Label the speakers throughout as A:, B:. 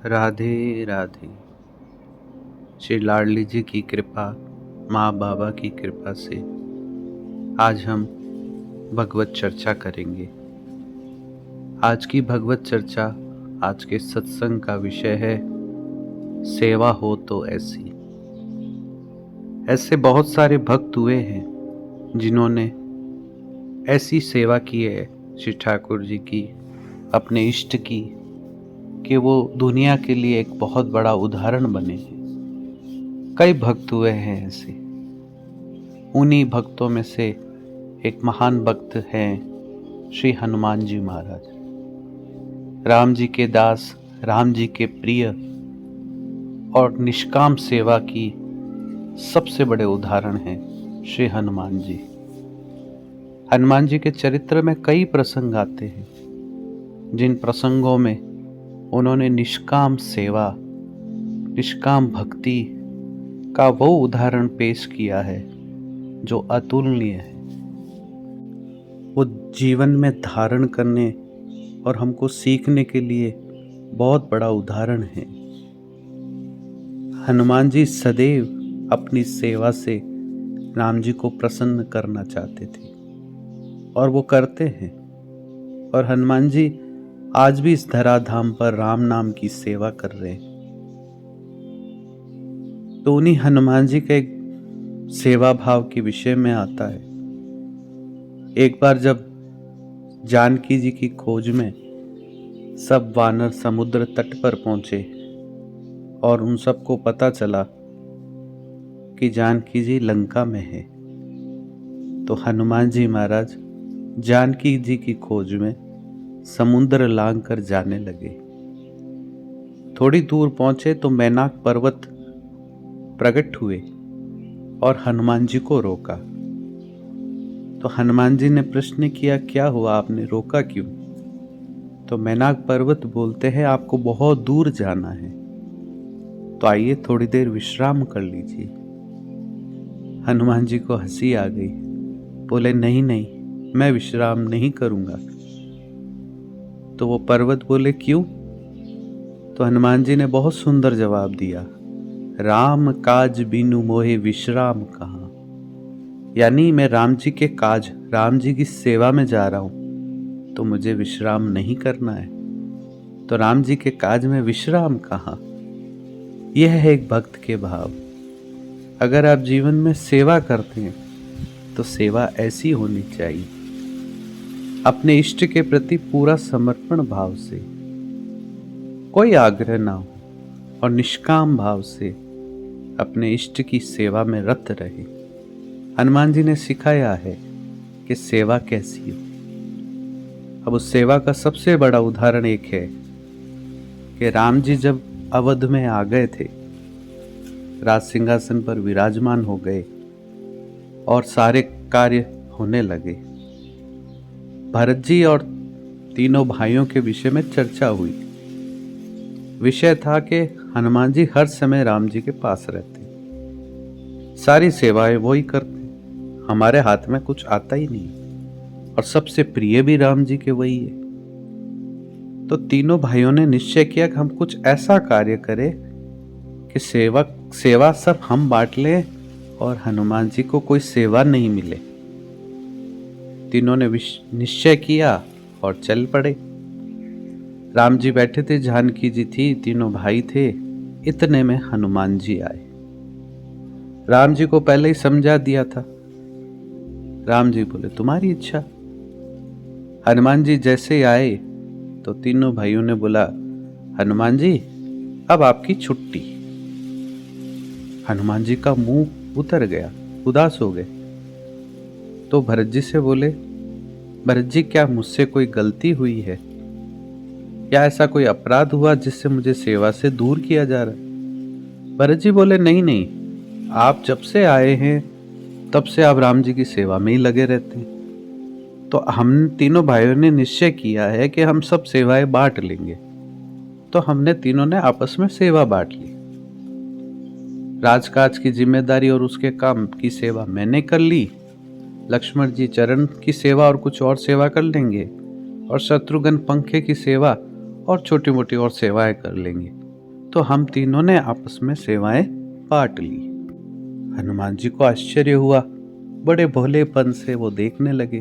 A: राधे राधे। श्री लाडली जी की कृपा, माँ बाबा की कृपा से आज हम भगवत चर्चा करेंगे। आज की भगवत चर्चा, आज के सत्संग का विषय है सेवा हो तो ऐसी। ऐसे बहुत सारे भक्त हुए हैं जिन्होंने ऐसी सेवा की है श्री ठाकुर जी की, अपने इष्ट की, कि वो दुनिया के लिए एक बहुत बड़ा उदाहरण बने हैं। कई भक्त हुए हैं ऐसे। उन्हीं भक्तों में से एक महान भक्त हैं श्री हनुमान जी महाराज। राम जी के दास, राम जी के प्रिय और निष्काम सेवा की सबसे बड़े उदाहरण हैं श्री हनुमान जी। हनुमान जी के चरित्र में कई प्रसंग आते हैं, जिन प्रसंगों में उन्होंने निष्काम सेवा, निष्काम भक्ति का वो उदाहरण पेश किया है जो अतुलनीय है। वो जीवन में धारण करने और हमको सीखने के लिए बहुत बड़ा उदाहरण है। हनुमान जी सदैव अपनी सेवा से राम जी को प्रसन्न करना चाहते थे और वो करते हैं। और हनुमान जी आज भी इस धराधाम पर राम नाम की सेवा कर रहे हैं। तो उन्हीं हनुमान जी के एक सेवा भाव के विषय में आता है। एक बार जब जानकी जी की खोज में सब वानर समुद्र तट पर पहुंचे और उन सबको पता चला कि जानकी जी लंका में है, तो हनुमान जी महाराज जानकी जी की खोज में समुद्र लांघ कर जाने लगे। थोड़ी दूर पहुंचे तो मैनाक पर्वत प्रकट हुए और हनुमान जी को रोका। तो हनुमान जी ने प्रश्न किया, क्या हुआ, आपने रोका क्यों? तो मैनाक पर्वत बोलते हैं, आपको बहुत दूर जाना है, तो आइए थोड़ी देर विश्राम कर लीजिए। हनुमान जी को हंसी आ गई, बोले नहीं नहीं, मैं विश्राम नहीं करूंगा। तो वो पर्वत बोले क्यों? तो हनुमान जी ने बहुत सुंदर जवाब दिया, राम काज बिनु मोहे विश्राम कहाँ। यानी मैं राम जी के काज, राम जी की सेवा में जा रहा हूं, तो मुझे विश्राम नहीं करना है, तो राम जी के काज में विश्राम कहाँ। यह है एक भक्त के भाव। अगर आप जीवन में सेवा करते हैं तो सेवा ऐसी होनी चाहिए, अपने इष्ट के प्रति पूरा समर्पण भाव से, कोई आग्रह ना हो, और निष्काम भाव से अपने इष्ट की सेवा में रत रहे। हनुमान जी ने सिखाया है कि सेवा कैसी हो। अब उस सेवा का सबसे बड़ा उदाहरण एक है कि राम जी जब अवध में आ गए थे, राज सिंहासन पर विराजमान हो गए और सारे कार्य होने लगे, भरत जी और तीनों भाइयों के विषय में चर्चा हुई। विषय था कि हनुमान जी हर समय राम जी के पास रहते, सारी सेवाएं वो ही करते, हमारे हाथ में कुछ आता ही नहीं, और सबसे प्रिय भी राम जी के वही है। तो तीनों भाइयों ने निश्चय किया कि हम कुछ ऐसा कार्य करें कि सेवा सब हम बांट लें और हनुमान जी को कोई सेवा नहीं मिले। तीनों ने निश्चय किया और चल पड़े। राम जी बैठे थे, जानकी जी थी, तीनों भाई थे। इतने में हनुमान जी आए। राम जी को पहले ही समझा दिया था। राम जी बोले तुम्हारी इच्छा। हनुमान जी जैसे आए तो तीनों भाइयों ने बोला, हनुमान जी अब आपकी छुट्टी। हनुमान जी का मुंह उतर गया, उदास हो गए। तो भरत जी से बोले, भरत जी क्या मुझसे कोई गलती हुई है, क्या ऐसा कोई अपराध हुआ जिससे मुझे सेवा से दूर किया जा रहा है? भरत जी बोले नहीं नहीं, आप जब से आए हैं तब से आप राम जी की सेवा में ही लगे रहते हैं, तो हम तीनों भाइयों ने निश्चय किया है कि हम सब सेवाएं बांट लेंगे। तो हमने तीनों ने आपस में सेवा बांट ली। राजकाज की जिम्मेदारी और उसके काम की सेवा मैंने कर ली, लक्ष्मण जी चरण की सेवा और कुछ और सेवा कर लेंगे, और शत्रुघ्न पंखे की सेवा और छोटी मोटी और सेवाएं कर लेंगे। तो हम तीनों ने आपस में सेवाएं बांट ली। हनुमान जी को आश्चर्य हुआ, बड़े भोलेपन से वो देखने लगे।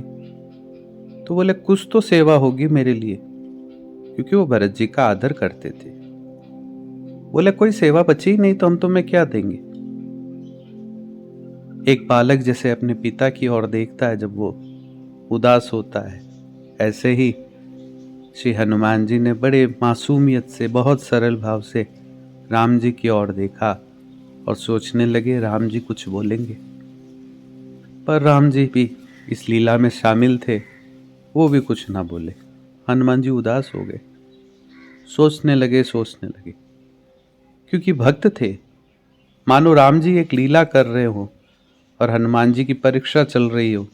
A: तो बोले कुछ तो सेवा होगी मेरे लिए, क्योंकि वो भरत जी का आदर करते थे। बोले कोई सेवा बची ही नहीं तो हम तुम्हें क्या देंगे। एक बालक जैसे अपने पिता की ओर देखता है जब वो उदास होता है, ऐसे ही श्री हनुमान जी ने बड़े मासूमियत से, बहुत सरल भाव से राम जी की ओर देखा और सोचने लगे राम जी कुछ बोलेंगे। पर राम जी भी इस लीला में शामिल थे, वो भी कुछ ना बोले। हनुमान जी उदास हो गए, सोचने लगे, क्योंकि भक्त थे। मानो राम जी एक लीला कर रहे हो और हनुमान जी की परीक्षा चल रही हो,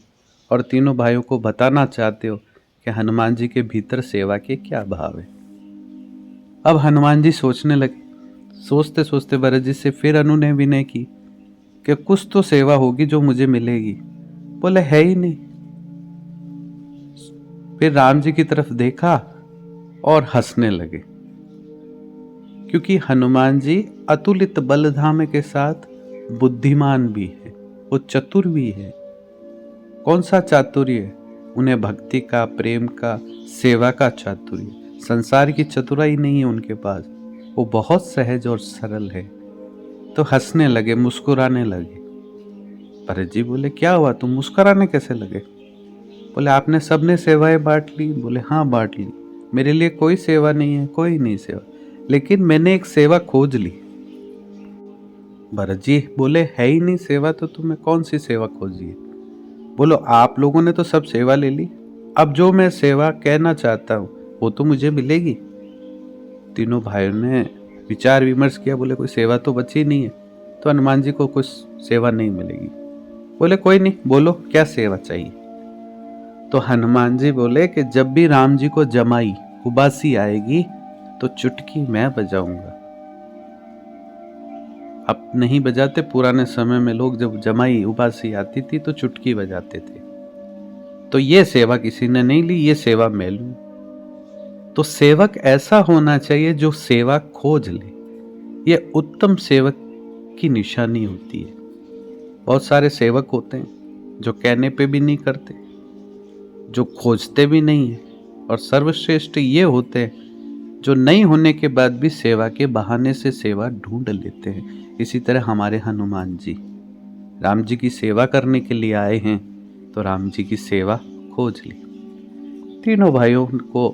A: और तीनों भाइयों को बताना चाहते हो कि हनुमान जी के भीतर सेवा के क्या भाव है। अब हनुमान जी सोचने लगे, सोचते सोचते भरत जी से फिर अनुनय विनय की कि कुछ तो सेवा होगी जो मुझे मिलेगी। बोले है ही नहीं। फिर राम जी की तरफ देखा और हंसने लगे, क्योंकि हनुमान जी अतुलित बलधाम के साथ बुद्धिमान भी है, वो चतुर भी है। कौन सा चातुर्य? उन्हें भक्ति का, प्रेम का, सेवा का चातुर्य। संसार की चतुराई नहीं है उनके पास, वो बहुत सहज और सरल है। तो हंसने लगे, मुस्कुराने लगे। भरत जी बोले क्या हुआ, तुम मुस्कुराने कैसे लगे? बोले आपने सबने सेवाएं बांट ली। बोले हाँ बांट ली, मेरे लिए कोई सेवा नहीं है, कोई नहीं सेवा, लेकिन मैंने एक सेवा खोज ली। भरत जी बोले है ही नहीं सेवा तो तुम्हें कौन सी सेवा खोजी है? बोलो आप लोगों ने तो सब सेवा ले ली, अब जो मैं सेवा कहना चाहता हूँ वो तो मुझे मिलेगी। तीनों भाइयों ने विचार विमर्श किया, बोले कोई सेवा तो बची नहीं है, तो हनुमान जी को कुछ सेवा नहीं मिलेगी। बोले कोई नहीं, बोलो क्या सेवा चाहिए। तो हनुमान जी बोले कि जब भी राम जी को जमाई उबासी आएगी तो चुटकी मैं बजाऊंगा। अब नहीं बजाते, पुराने समय में लोग जब जमाई उबासी आती थी तो चुटकी बजाते थे। तो ये सेवा किसी ने नहीं ली, ये सेवा मैं लूं। तो सेवक ऐसा होना चाहिए जो सेवा खोज ले, ये उत्तम सेवक की निशानी होती है। बहुत सारे सेवक होते हैं जो कहने पे भी नहीं करते, जो खोजते भी नहीं है, और सर्वश्रेष्ठ ये होते हैं जो नहीं होने के बाद भी सेवा के बहाने से सेवा ढूंढ लेते हैं। इसी तरह हमारे हनुमान जी राम जी की सेवा करने के लिए आए हैं, तो राम जी की सेवा खोज ली। तीनों भाइयों को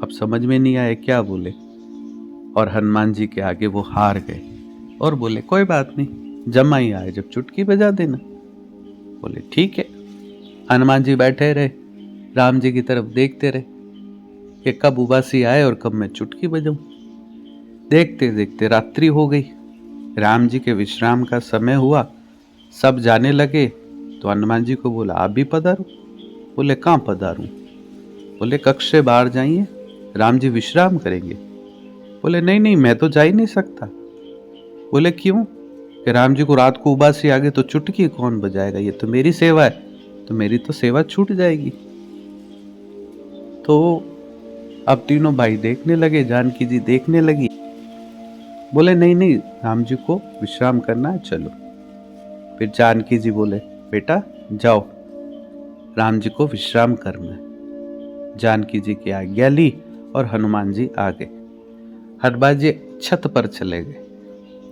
A: अब समझ में नहीं आया क्या बोले, और हनुमान जी के आगे वो हार गए और बोले कोई बात नहीं, जमाई आए जब चुटकी बजा देना। बोले ठीक है। हनुमान जी बैठे रहे, राम जी की तरफ देखते रहे कि कब उबासी आए और कब मैं चुटकी बजाऊं। देखते देखते रात्रि हो गई, राम जी के विश्राम का समय हुआ, सब जाने लगे। तो हनुमान जी को बोला आप भी पधारो। बोले कहाँ पधारूं? बोले कक्ष से बाहर जाइए, राम जी विश्राम करेंगे। बोले नहीं नहीं, मैं तो जा ही नहीं सकता। बोले क्यों? कि राम जी को रात को उबासी आ गई तो चुटकी कौन बजाएगा, ये तो मेरी सेवा है, तो मेरी तो सेवा छूट जाएगी। तो अब तीनों भाई देखने लगे, जानकी जी देखने लगी। बोले नहीं नहीं, राम जी को विश्राम करना है, चलो। फिर जानकी जी बोले बेटा जाओ, राम जी को विश्राम करना है। जानकी जी की आज्ञा ली और हनुमान जी आ गए। हनुमान जी छत पर चले गए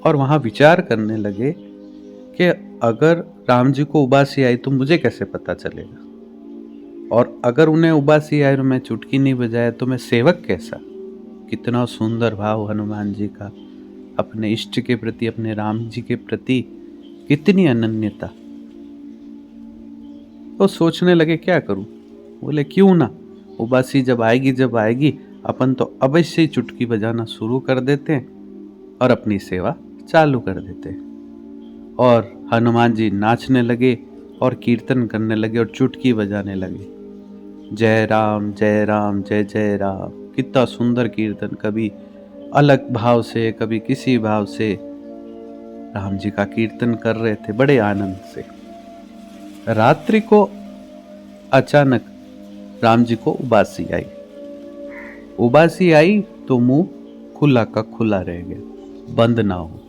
A: और वहां विचार करने लगे कि अगर राम जी को उबासी आई तो मुझे कैसे पता चलेगा, और अगर उन्हें उबासी आई और मैं चुटकी नहीं बजाया तो मैं सेवक कैसा। कितना सुंदर भाव हनुमान जी का अपने इष्ट के प्रति, अपने राम जी के प्रति, कितनी अनन्यता। तो सोचने लगे क्या करूं। बोले क्यों ना, उबासी जब आएगी अपन तो अवश्य ही चुटकी बजाना शुरू कर देते हैं और अपनी सेवा चालू कर देते हैं। और हनुमान जी नाचने लगे और कीर्तन करने लगे और चुटकी बजाने लगे, जय राम जय राम जय जय राम। कितना सुंदर कीर्तन, कभी अलग भाव से, कभी किसी भाव से राम जी का कीर्तन कर रहे थे बड़े आनंद से। रात्रि को अचानक राम जी को उबासी आई तो मुंह खुला का खुला रह गया। बंद ना हो।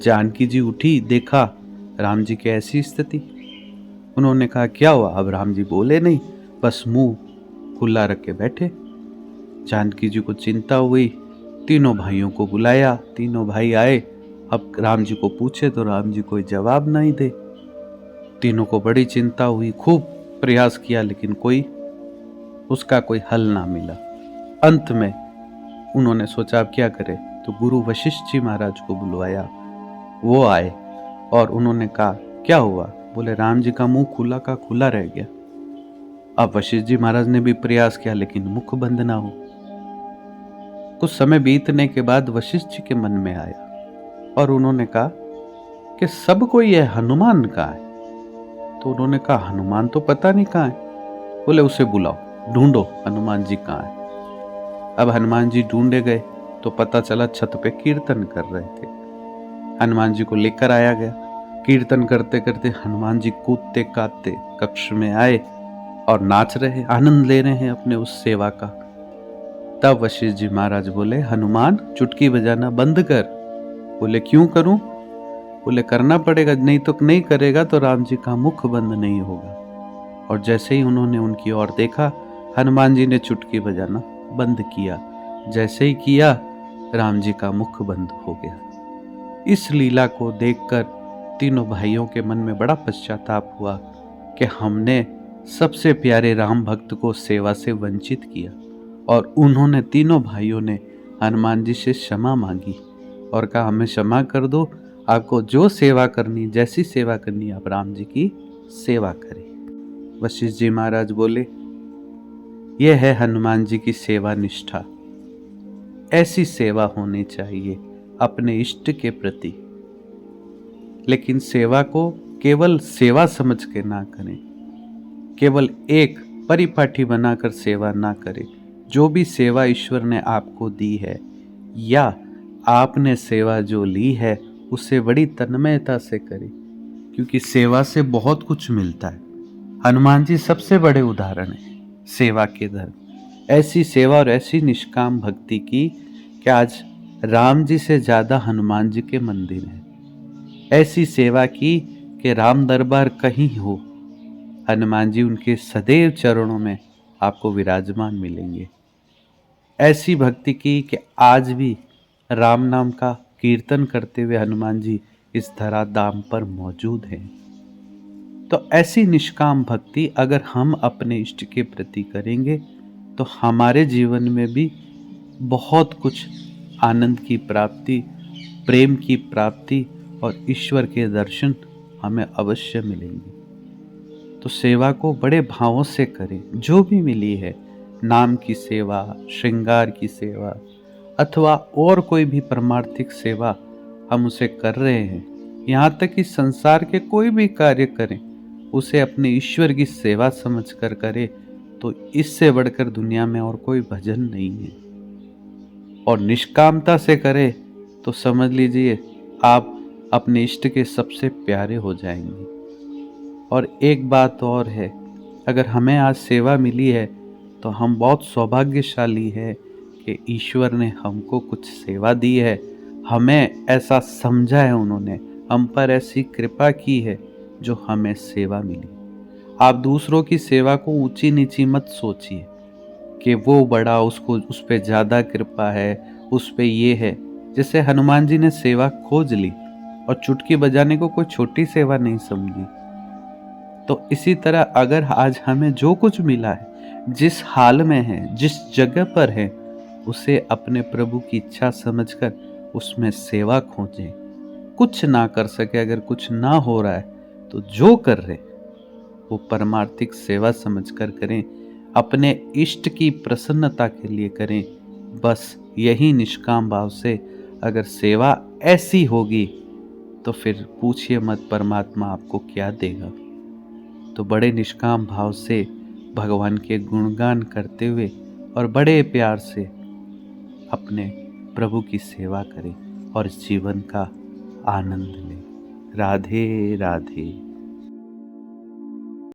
A: जानकी जी उठी, देखा राम जी की ऐसी स्थिति। उन्होंने कहा क्या हुआ? अब राम जी बोले नहीं, बस मुंह खुला रख के बैठे। जानकी जी को चिंता हुई, तीनों भाइयों को बुलाया, तीनों भाई आए। अब राम जी को पूछे तो राम जी कोई जवाब नहीं दे। तीनों को बड़ी चिंता हुई, खूब प्रयास किया, लेकिन उसका कोई हल ना मिला। अंत में उन्होंने सोचा अब क्या करें, तो गुरु वशिष्ठ जी महाराज को बुलवाया। वो आए और उन्होंने कहा क्या हुआ? बोले राम जी का मुंह खुला का खुला रह गया। अब वशिष्ठ जी महाराज ने भी प्रयास किया, लेकिन मुख बंद ना हो। कुछ समय बीतने के बाद वशिष्ठ जी के मन में आया और उन्होंने कहा कि सब कोई है, हनुमान कहाँ है? तो उन्होंने कहा हनुमान तो पता नहीं कहाँ है। बोले उसे बुलाओ, ढूंढो हनुमान जी कहाँ है। अब हनुमान जी ढूंढे गए तो पता चला छत पे कीर्तन कर रहे थे। हनुमान जी को लेकर आया गया। कीर्तन करते करते हनुमान जी कूदते काटते कक्ष में आए और नाच रहे, आनंद ले रहे हैं अपने उस सेवा का। तब वशिष्ठ जी महाराज बोले हनुमान चुटकी बजाना बंद कर। बोले क्यों करूं? बोले करना पड़ेगा, नहीं तो नहीं करेगा तो राम जी का मुख बंद नहीं होगा। और जैसे ही उन्होंने उनकी ओर देखा, हनुमान जी ने चुटकी बजाना बंद किया। जैसे ही किया, राम जी का मुख बंद हो गया। इस लीला को देखकर तीनों भाइयों के मन में बड़ा पश्चाताप हुआ कि हमने सबसे प्यारे राम भक्त को सेवा से वंचित किया। और उन्होंने तीनों भाइयों ने हनुमान जी से क्षमा मांगी और कहा हमें क्षमा कर दो, आपको जो सेवा करनी, जैसी सेवा करनी, आप राम जी की सेवा करें। वशिष्ठ जी महाराज बोले यह है हनुमान जी की सेवा निष्ठा। ऐसी सेवा होनी चाहिए अपने इष्ट के प्रति। लेकिन सेवा को केवल सेवा समझ के ना करें, केवल एक परिपाटी बनाकर सेवा ना करें। जो भी सेवा ईश्वर ने आपको दी है या आपने सेवा जो ली है उसे बड़ी तन्मयता से करें, क्योंकि सेवा से बहुत कुछ मिलता है। हनुमान जी सबसे बड़े उदाहरण हैं सेवा के धर्म। ऐसी सेवा और ऐसी निष्काम भक्ति की कि आज राम जी से ज्यादा हनुमान जी के मंदिर हैं। ऐसी सेवा की कि राम दरबार कहीं हो, हनुमान जी उनके सदैव चरणों में आपको विराजमान मिलेंगे। ऐसी भक्ति की कि आज भी राम नाम का कीर्तन करते हुए हनुमान जी इस धरा धाम पर मौजूद हैं। तो ऐसी निष्काम भक्ति अगर हम अपने इष्ट के प्रति करेंगे तो हमारे जीवन में भी बहुत कुछ आनंद की प्राप्ति, प्रेम की प्राप्ति और ईश्वर के दर्शन हमें अवश्य मिलेंगे। तो सेवा को बड़े भावों से करें। जो भी मिली है, नाम की सेवा, श्रृंगार की सेवा अथवा और कोई भी परमार्थिक सेवा हम उसे कर रहे हैं, यहाँ तक कि संसार के कोई भी कार्य करें उसे अपने ईश्वर की सेवा समझकर करें, तो इससे बढ़कर दुनिया में और कोई भजन नहीं है। और निष्कामता से करें तो समझ लीजिए आप अपने इष्ट के सबसे प्यारे हो जाएंगे। और एक बात और है, अगर हमें आज सेवा मिली है तो हम बहुत सौभाग्यशाली है कि ईश्वर ने हमको कुछ सेवा दी है, हमें ऐसा समझा है, उन्होंने हम पर ऐसी कृपा की है जो हमें सेवा मिली। आप दूसरों की सेवा को ऊंची नीची मत सोचिए कि वो बड़ा, उसको उस पे ज़्यादा कृपा है, उस पे ये है। जैसे हनुमान जी ने सेवा खोज ली और चुटकी बजाने को कोई छोटी सेवा नहीं समझी, तो इसी तरह अगर आज हमें जो कुछ मिला है, जिस हाल में है, जिस जगह पर है, उसे अपने प्रभु की इच्छा समझकर उसमें सेवा खोजें। कुछ ना कर सके, अगर कुछ ना हो रहा है तो जो कर रहे वो परमार्थिक सेवा समझकर करें, अपने इष्ट की प्रसन्नता के लिए करें। बस यही निष्काम भाव से अगर सेवा ऐसी होगी तो फिर पूछिए मत परमात्मा आपको क्या देगा। तो बड़े निष्काम भाव से भगवान के गुणगान करते हुए और बड़े प्यार से अपने प्रभु की सेवा करें और इस जीवन का आनंद लें। राधे राधे।